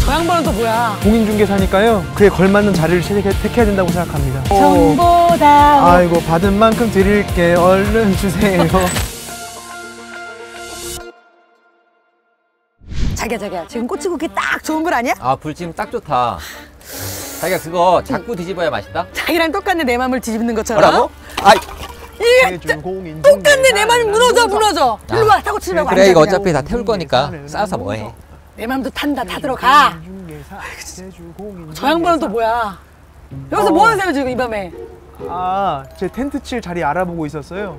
저 양반은 또 뭐야? 공인중개사니까요. 그에 걸맞는 자리를 택해야 된다고 생각합니다. 정보다. 아이고, 받은 만큼 드릴게. 얼른 주세요. 자기야. 지금 꼬치구이 딱 좋은 걸 아니야? 아, 불찜 딱 좋다. 자기가 그거 자꾸 뒤집어야 맛있다? 자기랑 똑같네, 내 맘을 뒤집는 것처럼. 뭐라고? 아이, 이게 똑같네, 내 맘이 무너져. 일로 와, 타고 치려고. 그래, 이거 어차피 다 태울 거니까 싸서 뭐해. 내 맘도 탄다, 다 들어가. 저 양반은 또 뭐야? 여기서 뭐 하세요, 지금 이 밤에? 아, 제 텐트 칠 자리 알아보고 있었어요.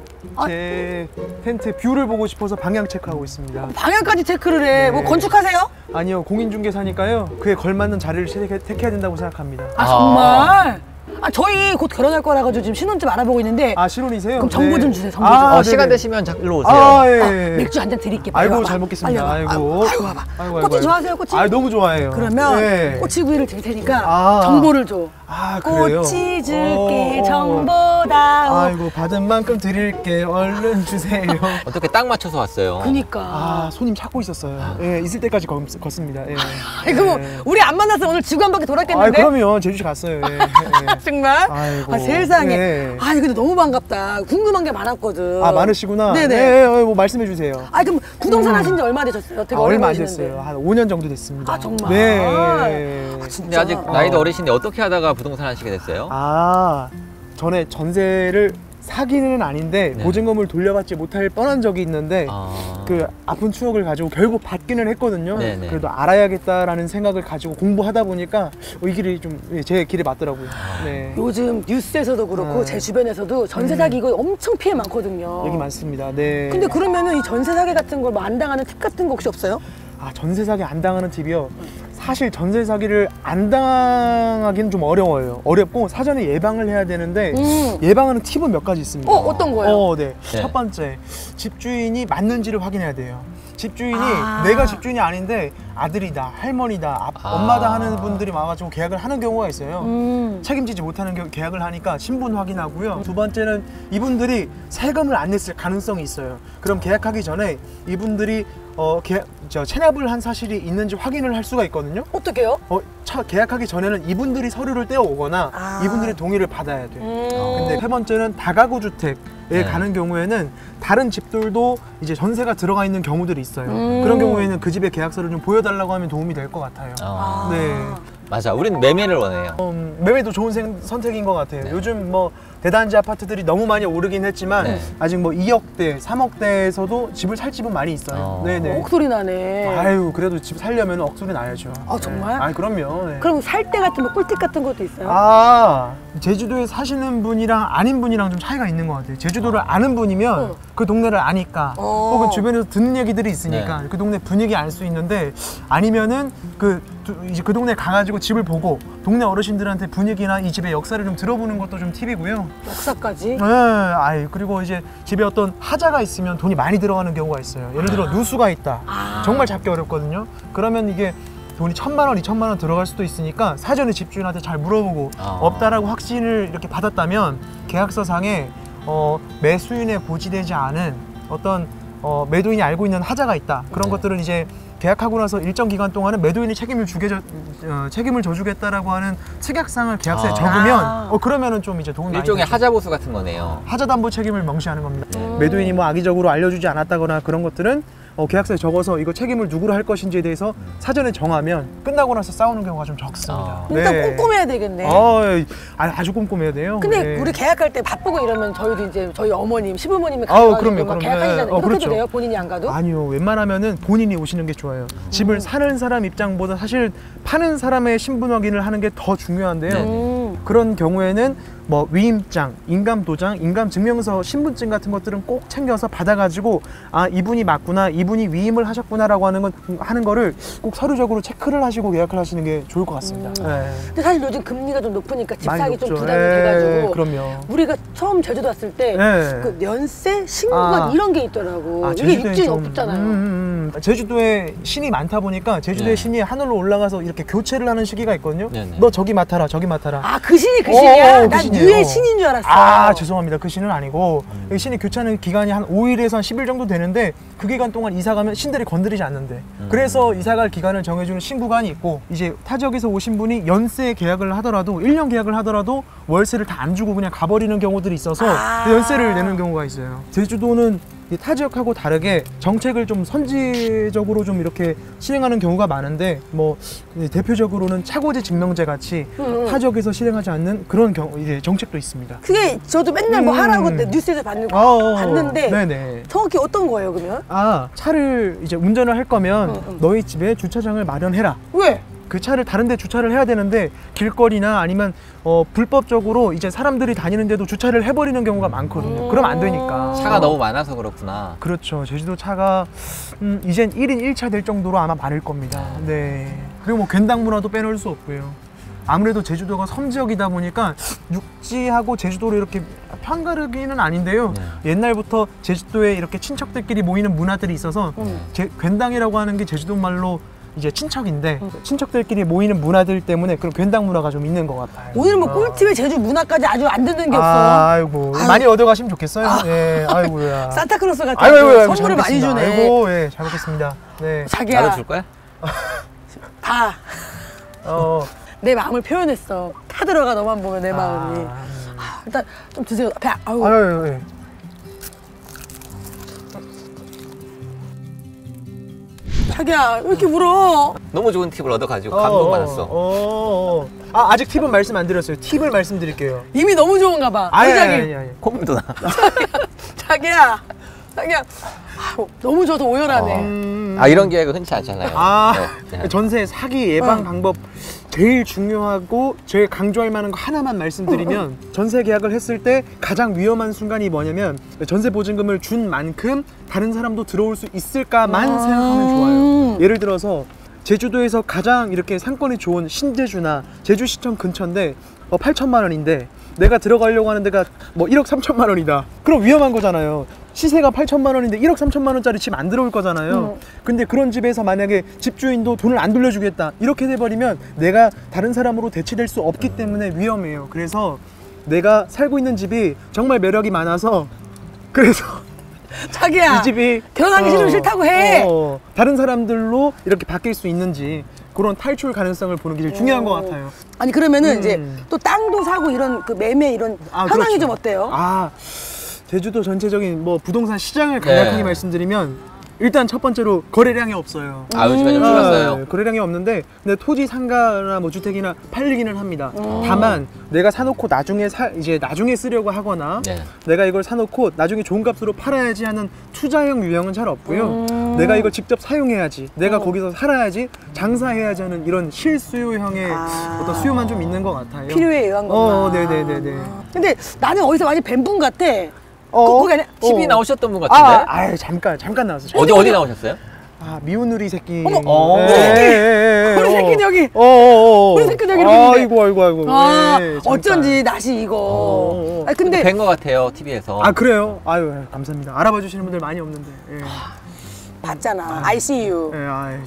제 텐트 뷰를 보고 싶어서 방향 체크하고 있습니다. 방향까지 체크를 해. 뭐 건축하세요? 아니요, 공인중개사니까요. 그에 걸맞는 자리를 택해야 된다고 생각합니다. 아, 정말? 아, 저희 곧 결혼할 거라 가지고 지금 신혼집 알아보고 있는데. 아, 신혼이세요? 그럼 정보 좀 주세요, 정보 아, 좀. 시간 되시면 일로 오세요. 아, 예. 맥주 한 잔 드릴게. 아이고, 와봐. 잘 먹겠습니다. 빨리 와봐. 아이고. 아이고, 와봐. 아이고, 꼬치 좋아하세요, 꼬치? 아, 너무 좋아해요. 그러면 꼬치구이를 드릴 테니까 정보를 줘. 아, 그래요? 꼬치 줄게, 정보다. 아이고, 받은 만큼 드릴게. 얼른 주세요. 어떻게 딱 맞춰서 왔어요? 그니까. 아, 손님 찾고 있었어요. 예, 있을 때까지 걷습니다. 예. 아이고, 우리 안 만나서 오늘 지구 한 바퀴 아, 돌았겠는데? 그럼요. 제주시 갔어요. 예. 정말? 아이고. 아, 세상에. 네. 아, 근데 너무 반갑다. 궁금한 게 많았거든. 아, 많으시구나. 네네. 네, 뭐 말씀해 주세요. 아, 그럼 부동산 하신 지 얼마 되셨어요? 되게 얼마 안 보이시는데. 됐어요. 한 5년 정도 됐습니다. 아, 정말? 네. 아, 진짜? 근데 아직 나이도 어리신데 어떻게 하다가 부동산 하시게 됐어요? 아, 전에 전세를 사기는 아닌데 네. 보증금을 돌려받지 못할 뻔한 적이 있는데 그 아픈 추억을 가지고 결국 받기는 했거든요. 네네. 그래도 알아야겠다라는 생각을 가지고 공부하다 보니까 이 길이 좀 제 길에 맞더라고요. 네. 요즘 뉴스에서도 그렇고 제 주변에서도 전세 사기 이거 엄청 피해 많거든요. 얘기 많습니다. 네. 근데 그러면은 이 전세 사기 같은 걸 뭐 안 당하는 팁 같은 거 혹시 없어요? 아, 전세 사기 안 당하는 팁이요? 사실 전세 사기를 안 당하기는 좀 어려워요. 어렵고 사전에 예방을 해야 되는데 예방하는 팁은 몇 가지 있습니다. 어떤 거예요? 네. 네. 첫 번째, 집주인이 맞는지를 확인해야 돼요. 집주인이 아. 내가 집주인이 아닌데 아들이다, 할머니다, 엄마다 하는 분들이 많아가지고 계약을 하는 경우가 있어요. 책임지지 못하는 계약을 하니까 신분 확인하고요. 두 번째는 이분들이 세금을 안 냈을 가능성이 있어요. 그럼 계약하기 전에 이분들이 체납을 한 사실이 있는지 확인을 할 수가 있거든요. 어떻게요? 계약하기 전에는 이분들이 서류를 떼어오거나 이분들의 동의를 받아야 돼요. 근데 세 번째는 다가구 주택에 가는 경우에는 다른 집들도 이제 전세가 들어가 있는 경우들이 있어요. 그런 경우에는 그 집의 계약서를 좀 보여달라고 하면 도움이 될 것 같아요. 네. 맞아, 우린 매매를 원해요. 매매도 좋은 선택인 것 같아요. 네. 요즘 뭐 대단지 아파트들이 너무 많이 오르긴 했지만 네. 아직 뭐 2억대, 3억대에서도 집을 살 집은 많이 있어요. 네네. 억소리 나네. 아유, 그래도 집 살려면 억소리 나야죠. 아, 정말? 아, 그럼요. 네. 그럼 살 때 같은 뭐 꿀팁 같은 것도 있어요? 아, 제주도에 사시는 분이랑 아닌 분이랑 좀 차이가 있는 것 같아요. 제주도를 아는 분이면 그 동네를 아니까 혹은 주변에서 듣는 얘기들이 있으니까 그 동네 분위기 알 수 있는데 아니면은 이제 그 동네 가가지고 집을 보고 동네 어르신들한테 분위기나 이 집의 역사를 좀 들어보는 것도 좀 팁이고요. 역사까지? 네, 그리고 이제 집에 어떤 하자가 있으면 돈이 많이 들어가는 경우가 있어요. 예를 들어 누수가 있다. 정말 잡기 어렵거든요. 그러면 이게 돈이 1,000만 원, 2,000만 원 들어갈 수도 있으니까 사전에 집주인한테 잘 물어보고 없다라고 확신을 이렇게 받았다면 계약서상에 매수인에 고지되지 않은 어떤 매도인이 알고 있는 하자가 있다. 그런 것들은 이제 계약하고 나서 일정 기간 동안은 매도인이 책임을 져주겠다라고 하는 특약상을 계약서에 적으면 그러면은 좀 이제 도움이 많이 일종의 되죠. 하자보수 같은 거네요. 하자담보 책임을 명시하는 겁니다. 매도인이 뭐 악의적으로 알려주지 않았다거나 그런 것들은 계약서에 적어서 이거 책임을 누구로 할 것인지에 대해서 사전에 정하면 끝나고 나서 싸우는 경우가 좀 적습니다. 일단 꼼꼼해야 되겠네. 아주 꼼꼼해야 돼요. 근데 우리 계약할 때 바쁘고 이러면 저희도 이제 저희 어머님, 시부모님이 가서 그럼요. 계약하시잖아요. 이렇게도 그렇죠. 돼요? 본인이 안 가도? 아니요, 웬만하면은 본인이 오시는 게 좋아요. 집을 사는 사람 입장보다 사실 파는 사람의 신분 확인을 하는 게 더 중요한데요. 그런 경우에는 뭐 위임장, 인감도장, 인감증명서, 신분증 같은 것들은 꼭 챙겨서 받아가지고 이분이 맞구나, 이분이 위임을 하셨구나라고 하는 거를 꼭 서류적으로 체크를 하시고 계약을 하시는 게 좋을 것 같습니다. 근데 사실 요즘 금리가 좀 높으니까 집 많이 사기 좀 높죠. 부담이 돼가지고 그럼요. 우리가 처음 제주도 왔을 때 그 연세, 신고가 이런 게 있더라고. 이게 입주인이 없잖아요. 제주도에 신이 많다 보니까 제주도의 신이 하늘로 올라가서 이렇게 교체를 하는 시기가 있거든요. 네네. 너 저기 맡아라, 저기 맡아라. 그 신이 그 신이야? 그 난 신이에요. 신이에요. 유해 신인 줄 알았어. 아, 죄송합니다. 그 신은 아니고 이 신이 교체하는 기간이 한 5일에서 한 10일 정도 되는데 그 기간 동안 이사 가면 신들이 건드리지 않는데 그래서 이사 갈 기간을 정해주는 신구간이 있고 이제 타 지역에서 오신 분이 연세 계약을 하더라도 1년 계약을 하더라도 월세를 다 안 주고 그냥 가버리는 경우들이 있어서 연세를 내는 경우가 있어요. 제주도는 이 타 지역하고 다르게 정책을 좀 선지적으로 좀 이렇게 실행하는 경우가 많은데 뭐 대표적으로는 차고지 증명제 같이 타 지역에서 실행하지 않는 그런 이제 정책도 있습니다. 그게 저도 맨날 뭐 하라고 뉴스에서 봤는데 네네. 정확히 어떤 거예요 그러면? 아, 차를 이제 운전을 할 거면 너희 집에 주차장을 마련해라. 왜? 그 차를 다른 데 주차를 해야 되는데 길거리나 아니면 불법적으로 이제 사람들이 다니는데도 주차를 해버리는 경우가 많거든요. 그러면 안 되니까. 차가 너무 많아서 그렇구나. 그렇죠. 제주도 차가 이젠 1인 1차 될 정도로 아마 많을 겁니다. 네. 그리고 뭐 괜당 문화도 빼놓을 수 없고요. 아무래도 제주도가 섬지역이다 보니까 육지하고 제주도로 이렇게 편가르기는 아닌데요. 옛날부터 제주도에 이렇게 친척들끼리 모이는 문화들이 있어서 괜당이라고 하는 게 제주도 말로 이제 친척인데 친척들끼리 모이는 문화들 때문에 그런 괜당 문화가 좀 있는 것 같아요. 오늘 뭐 꿀팁에 제주 문화까지 아주 안 듣는 게 없어. 아이고 많이 얻어가시면 좋겠어요. 예, 아이고야. 산타클로스 같은 아이고, 선물을 많이 주네. 아이고, 예, 잘 먹겠습니다. 네. 자기야. 나도 줄 거야? 다. 내 마음을 표현했어. 타들어가 너만 보면 내 마음이. 일단 좀 드세요. 배. 아유. 아유, 예. 자기야 왜 이렇게 울어? 너무 좋은 팁을 얻어가지고 감동받았어. 아직 팁은 말씀 안 드렸어요. 팁을 말씀드릴게요. 이미 너무 좋은가 봐. 아니. 콧물도 나. 자기야. 너무 저도 오열하네. 이런 계획은 흔치 않잖아요. 네. 전세 사기 예방 방법 제일 중요하고 제일 강조할 만한 거 하나만 말씀드리면 전세 계약을 했을 때 가장 위험한 순간이 뭐냐면 전세 보증금을 준 만큼 다른 사람도 들어올 수 있을까만 생각하면 좋아요. 예를 들어서 제주도에서 가장 이렇게 상권이 좋은 신제주나 제주시청 근처인데 8천만 원인데 내가 들어가려고 하는 데가 뭐 1억 3천만 원이다. 그럼 위험한 거잖아요. 시세가 8천만 원인데 1억 3천만 원짜리 집 안 들어올 거잖아요. 근데 그런 집에서 만약에 집주인도 돈을 안 돌려주겠다 이렇게 돼버리면 내가 다른 사람으로 대체될 수 없기 때문에 위험해요. 그래서 내가 살고 있는 집이 정말 매력이 많아서 그래서 자기야 이 집이 결혼하기 싫다고 해. 다른 사람들로 이렇게 바뀔 수 있는지 그런 탈출 가능성을 보는 게 제일 중요한 것 같아요. 아니 그러면은 이제 또 땅도 사고 이런 그 매매 이런 현황이 그렇죠. 좀 어때요? 제주도 전체적인 뭐 부동산 시장을 간략하게 말씀드리면 일단 첫 번째로 거래량이 없어요. 요즘에 좀 줄었어요. 거래량이 없는데 근데 토지 상가나 뭐 주택이나 팔리기는 합니다. 다만 내가 사놓고 나중에 나중에 쓰려고 하거나 내가 이걸 사놓고 나중에 좋은 값으로 팔아야지 하는 투자형 유형은 잘 없고요. 내가 이걸 직접 사용해야지, 내가 거기서 살아야지, 장사해야지 하는 이런 실수요형의 어떤 수요만 좀 있는 것 같아요. 필요에 의한 것만. 네네네네. 근데 나는 어디서 많이 뵌 분 같아. 거기 아니야? TV 나오셨던 분 같은데? 잠깐 나왔어요. 어디 나오셨어요? 미운누리 새끼. 어머, 우리 새끼. 우리 새끼는 여기. 우리 새끼는 여기 이렇게 있는데. 아이고. 어쩐지 낯이 이거. 근데 뵌 것 같아요, TV에서. 그래요? 감사합니다. 알아봐 주시는 분들 많이 없는데. 봤잖아. I see you.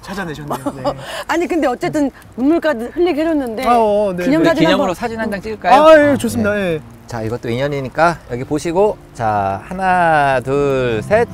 찾아내셨네요. 네. 아니 근데 어쨌든 눈물까지 흘리게 해줬는데 네. 기념사진 기념으로 사진 한 장 찍을까요? 좋습니다. 네. 자, 이것도 인연이니까 여기 보시고 자, 하나, 둘, 셋.